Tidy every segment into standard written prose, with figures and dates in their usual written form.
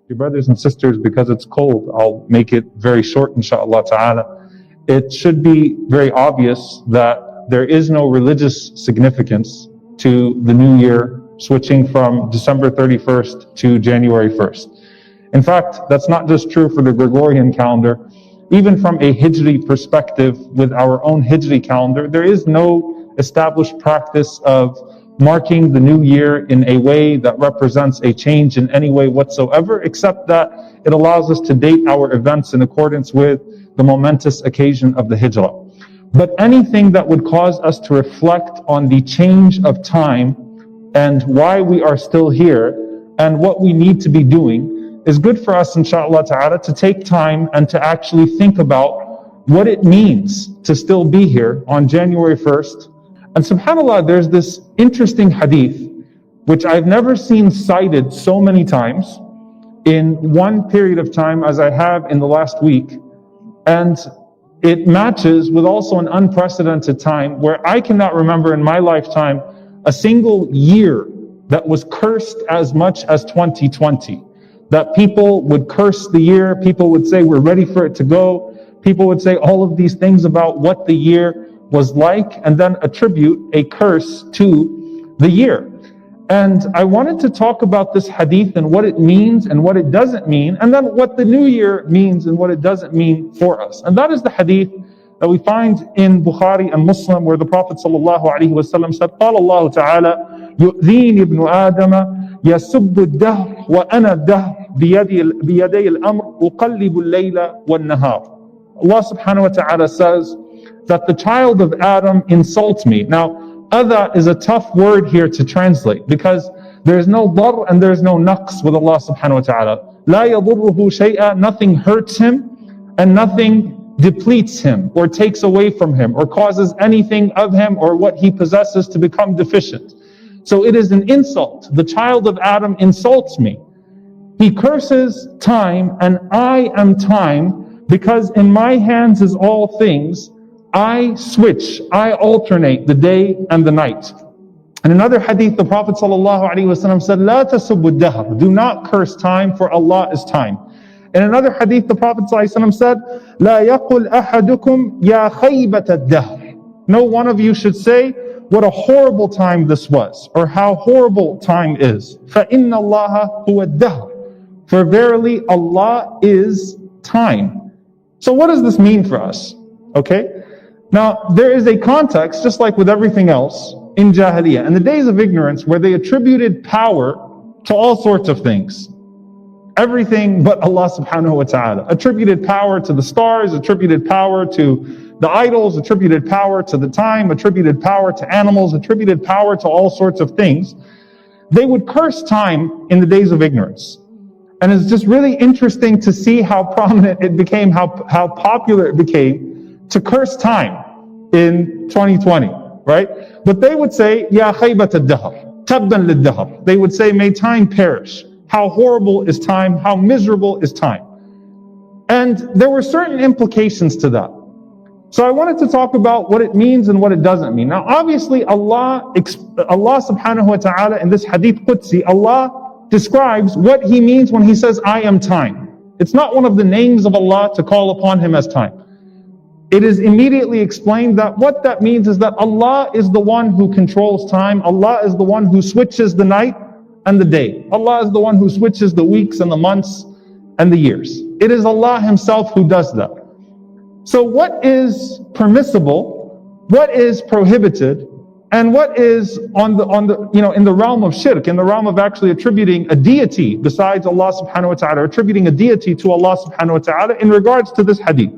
Your brothers and sisters, because it's cold, I'll make it very short, inshallah ta'ala. It should be very obvious that there is no religious significance to the new year switching from December 31st to January 1st. In fact, that's not just true for the Gregorian calendar. Even from a Hijri perspective, with our own Hijri calendar, there is no established practice of marking the new year in a way that represents a change in any way whatsoever, except that it allows us to date our events in accordance with the momentous occasion of the Hijrah. But anything that would cause us to reflect on the change of time and why we are still here and what we need to be doing is good for us, inshallah ta'ala, to take time and to actually think about what it means to still be here on January 1st. And subhanAllah, there's this interesting hadith, which I've never seen cited so many times in one period of time as I have in the last week. And it matches with also an unprecedented time where I cannot remember in my lifetime a single year that was cursed as much as 2020. That people would curse the year, people would say we're ready for it to go, people would say all of these things about what the year was like, and then attribute a curse to the year. And I wanted to talk about this hadith and what it means and what it doesn't mean, and then what the new year means and what it doesn't mean for us. And that is the hadith that we find in Bukhari and Muslim, where the Prophet ﷺ said, قال الله تعالى يؤذيني ابن آدم يسب الدهر وأنا الدهر بيدي الأمر أقلب الليل والنهار. Allah subhanahu wa ta'ala says that the child of Adam insults me. Now, adha is a tough word here to translate because there's no dar and there's no naqs with Allah subhanahu wa ta'ala. La yadurruhu shay'a, nothing hurts him and nothing depletes him or takes away from him or causes anything of him or what he possesses to become deficient. So it is an insult. The child of Adam insults me. He curses time, and I am time, because in my hands is all things. I switch, I alternate the day and the night. In another hadith, the Prophet ﷺ said, "La tasubbu dahr," do not curse time, for Allah is time. In another hadith, the Prophet ﷺ said, "La yaqul ahadukum ya khaybat ad-dahr." No one of you should say, "What a horrible time this was," or "How horrible time is." فَإِنَّ اللَّهَ هُوَ الدَّهْرُ. For verily Allah is time. So what does this mean for us? Okay? Now, there is a context, just like with everything else, in Jahiliyyah, in the days of ignorance, where they attributed power to all sorts of things. Everything but Allah subhanahu wa ta'ala. Attributed power to the stars, attributed power to the idols, attributed power to the time, attributed power to animals, attributed power to all sorts of things. They would curse time in the days of ignorance. And it's just really interesting to see how prominent it became, how popular it became to curse time in 2020, right? But they would say, Ya khaybat ad-dahr, tabban lid-dahr. They would say, may time perish. How horrible is time? How miserable is time? And there were certain implications to that. So I wanted to talk about what it means and what it doesn't mean. Now, obviously, Allah subhanahu wa ta'ala in this hadith Qudsi, Allah describes what He means when He says, I am time. It's not one of the names of Allah to call upon Him as time. It is immediately explained that what that means is that Allah is the one who controls time. Allah is the one who switches the night and the day. Allah is the one who switches the weeks and the months and the years. It is Allah Himself who does that. So what is permissible, what is prohibited, and what is in the realm of shirk, in the realm of actually attributing a deity besides Allah subhanahu wa ta'ala, attributing a deity to Allah subhanahu wa ta'ala in regards to this hadith.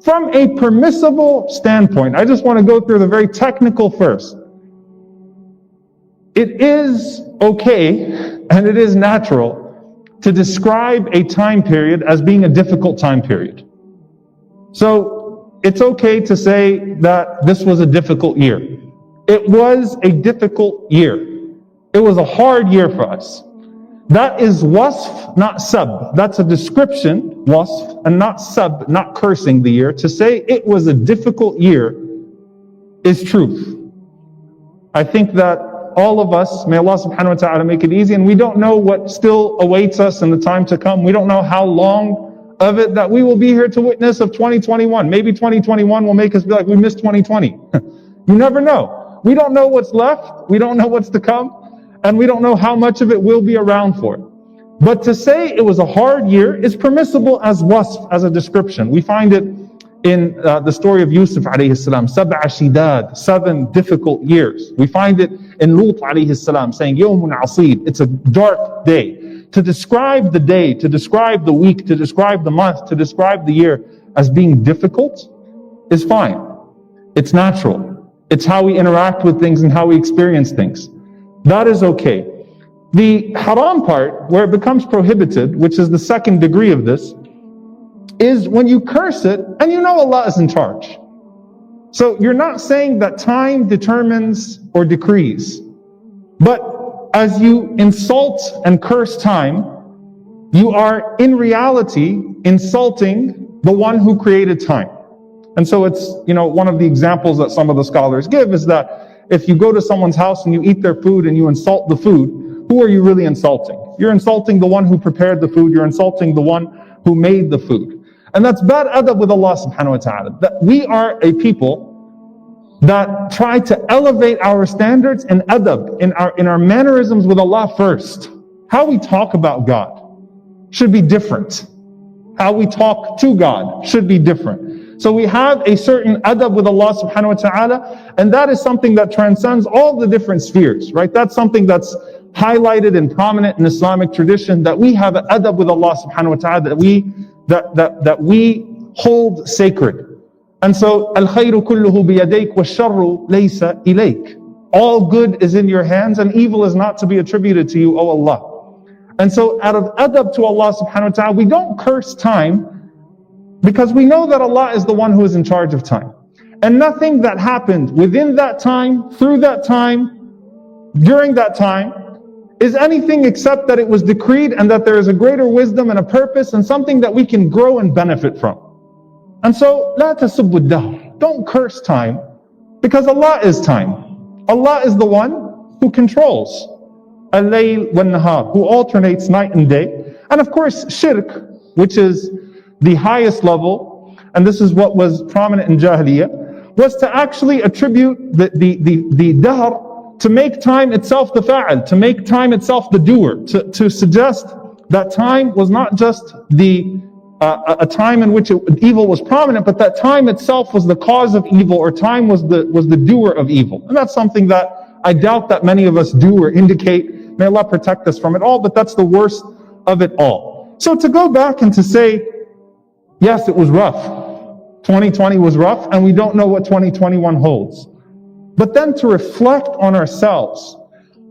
From a permissible standpoint, I just want to go through the very technical first. It is okay and it is natural to describe a time period as being a difficult time period. So it's okay to say that this was a difficult year. It was a difficult year. It was a hard year for us. That is wasf, not sab. That's a description, wasf, and not sab, not cursing the year. To say it was a difficult year is truth. I think that all of us, may Allah subhanahu wa ta'ala make it easy, and we don't know what still awaits us in the time to come. We don't know how long of it that we will be here to witness of 2021. Maybe 2021 will make us be like, we missed 2020. You never know. We don't know what's left. We don't know what's to come. And we don't know how much of it will be around for. But to say it was a hard year is permissible as wasf, as a description. We find it in the story of Yusuf alayhi salam, sab'a shidad, 7 difficult years. We find it in Lut alayhi salam saying, yawmun asib, it's a dark day. To describe the day, to describe the week, to describe the month, to describe the year as being difficult is fine. It's natural. It's how we interact with things and how we experience things. That is okay. The haram part, where it becomes prohibited, which is the second degree of this, is when you curse it and you know Allah is in charge. So you're not saying that time determines or decrees, but as you insult and curse time, you are in reality insulting the one who created time. And so it's, one of the examples that some of the scholars give is that if you go to someone's house and you eat their food and you insult the food, who are you really insulting? You're insulting the one who prepared the food, you're insulting the one who made the food. And that's bad adab with Allah subhanahu wa ta'ala. That we are a people that try to elevate our standards and adab in our mannerisms with Allah first. How we talk about God should be different. How we talk to God should be different. So we have a certain adab with Allah subhanahu wa ta'ala, and that is something that transcends all the different spheres, right? That's something that's highlighted and prominent in Islamic tradition, that we have an adab with Allah subhanahu wa ta'ala that we hold sacred. And so, al-khayru kulluhu biyadayk wa-sharru laysa ilayk. All good is in your hands and evil is not to be attributed to you, O Allah. And so out of adab to Allah subhanahu wa ta'ala, we don't curse time because we know that Allah is the one who is in charge of time. And nothing that happened within that time, through that time, during that time, is anything except that it was decreed and that there is a greater wisdom and a purpose and something that we can grow and benefit from. And so, لا تسبوا الدهر. Don't curse time, because Allah is time. Allah is the one who controls al-layl wal-nahar, who alternates night and day. And of course, shirk, which is the highest level, and this is what was prominent in Jahiliyyah, was to actually attribute the dahr, to make time itself the fa'al, to make time itself the doer, to suggest that time was not just a time in which evil was prominent, but that time itself was the cause of evil, or time was the doer of evil. And that's something that I doubt that many of us do or indicate. May Allah protect us from it all, but that's the worst of it all. So to go back and to say, yes, it was rough. 2020 was rough, and we don't know what 2021 holds. But then to reflect on ourselves,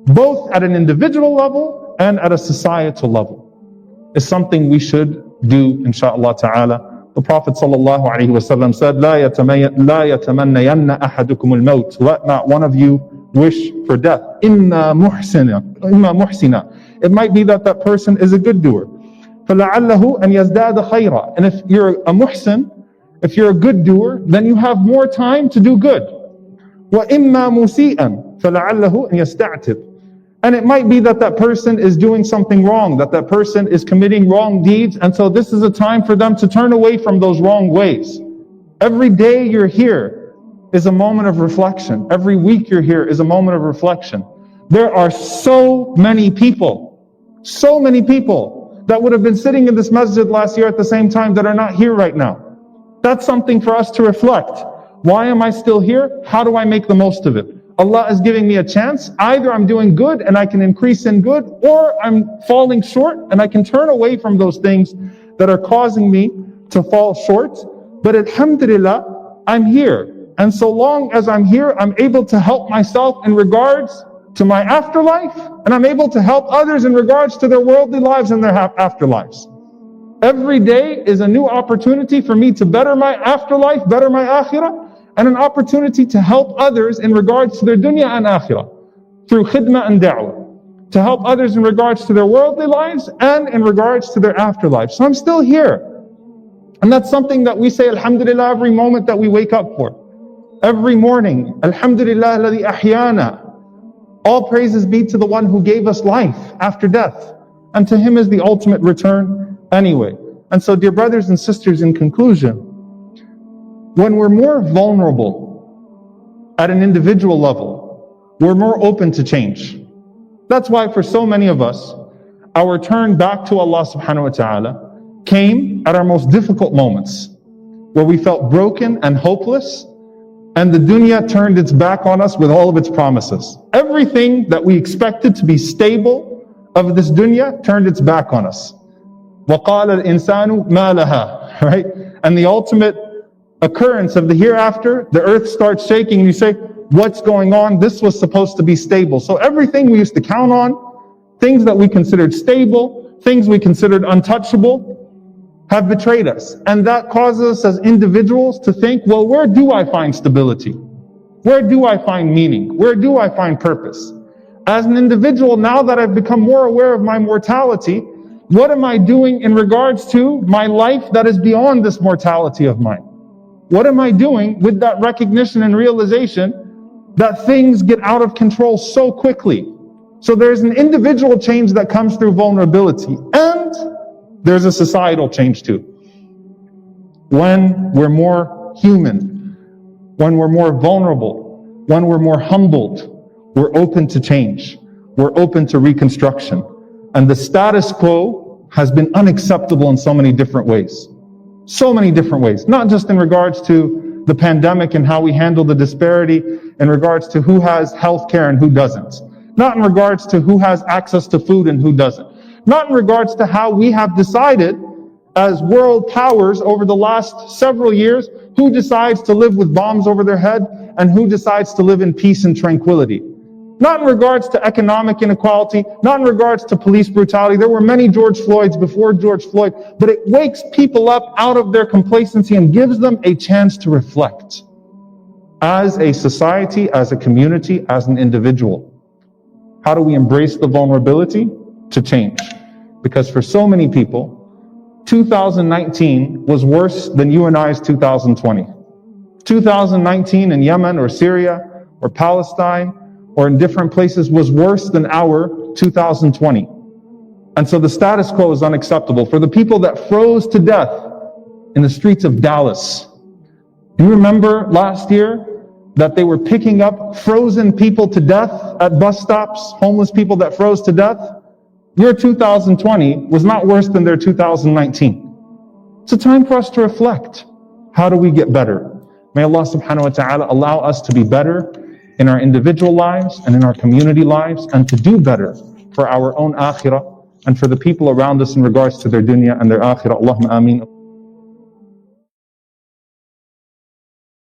both at an individual level and at a societal level, is something we should do, inshaAllah ta'ala. The Prophet sallallahu alaihi wasallam said, لا يتمنين أحدكم الموت. Let not one of you wish for death. إما محسنا. It might be that that person is a good doer. فلعله أن يزداد خيرا. And if you're a muhsin, if you're a good doer, then you have more time to do good. وَإِمَّا مُسِيئًا فَلَعَلَّهُ أَنْ يَسْتَعْتِبْ. And it might be that that person is doing something wrong, that that person is committing wrong deeds, and so this is a time for them to turn away from those wrong ways. Every day you're here is a moment of reflection. Every week you're here is a moment of reflection. There are so many people that would have been sitting in this masjid last year at the same time that are not here right now. That's something for us to reflect. Why am I still here? How do I make the most of it? Allah is giving me a chance. Either I'm doing good and I can increase in good, or I'm falling short and I can turn away from those things that are causing me to fall short. But alhamdulillah, I'm here. And so long as I'm here, I'm able to help myself in regards to my afterlife, and I'm able to help others in regards to their worldly lives and their afterlives. Every day is a new opportunity for me to better my afterlife, better my akhirah, and an opportunity to help others in regards to their dunya and akhirah, through khidmah and da'wah, to help others in regards to their worldly lives and in regards to their afterlife. So I'm still here. And that's something that we say alhamdulillah every moment that we wake up for. Every morning, alhamdulillah alladhi ahyana All praises be to the one who gave us life after death. And to him is the ultimate return anyway. And so, dear brothers and sisters, in conclusion, when we're more vulnerable at an individual level, we're more open to change. That's why for so many of us, our turn back to Allah subhanahu wa ta'ala came at our most difficult moments, where we felt broken and hopeless, and the dunya turned its back on us with all of its promises. Everything that we expected to be stable of this dunya turned its back on us. وَقَالَ الْإِنسَانُ مَا لَهَا, right? And the ultimate occurrence of the hereafter, the earth starts shaking and you say, what's going on? This was supposed to be stable. So everything we used to count on, things that we considered stable, things we considered untouchable, have betrayed us. And that causes us as individuals to think, well, where do I find stability? Where do I find meaning? Where do I find purpose? As an individual, now that I've become more aware of my mortality, what am I doing in regards to my life that is beyond this mortality of mine? What am I doing with that recognition and realization that things get out of control so quickly? So there's an individual change that comes through vulnerability, and there's a societal change too. When we're more human, when we're more vulnerable, when we're more humbled, we're open to change. We're open to reconstruction. And the status quo has been unacceptable in so many different ways. So many different ways. Not just in regards to the pandemic and how we handle the disparity in regards to who has health care and who doesn't. Not in regards to who has access to food and who doesn't. Not in regards to how we have decided as world powers over the last several years who decides to live with bombs over their head and who decides to live in peace and tranquility. Not in regards to economic inequality, not in regards to police brutality. There were many George Floyds before George Floyd, but it wakes people up out of their complacency and gives them a chance to reflect. As a society, as a community, as an individual. How do we embrace the vulnerability? To change. Because for so many people, 2019 was worse than you and I's 2020. 2019 in Yemen or Syria or Palestine or in different places was worse than our 2020. And so the status quo is unacceptable. For the people that froze to death in the streets of Dallas, do you remember last year that they were picking up frozen people to death at bus stops, homeless people that froze to death? Year 2020 was not worse than their 2019. It's a time for us to reflect. How do we get better? May Allah subhanahu wa ta'ala allow us to be better in our individual lives and in our community lives, and to do better for our own akhirah and for the people around us in regards to their dunya and their akhirah. Allahumma ameen.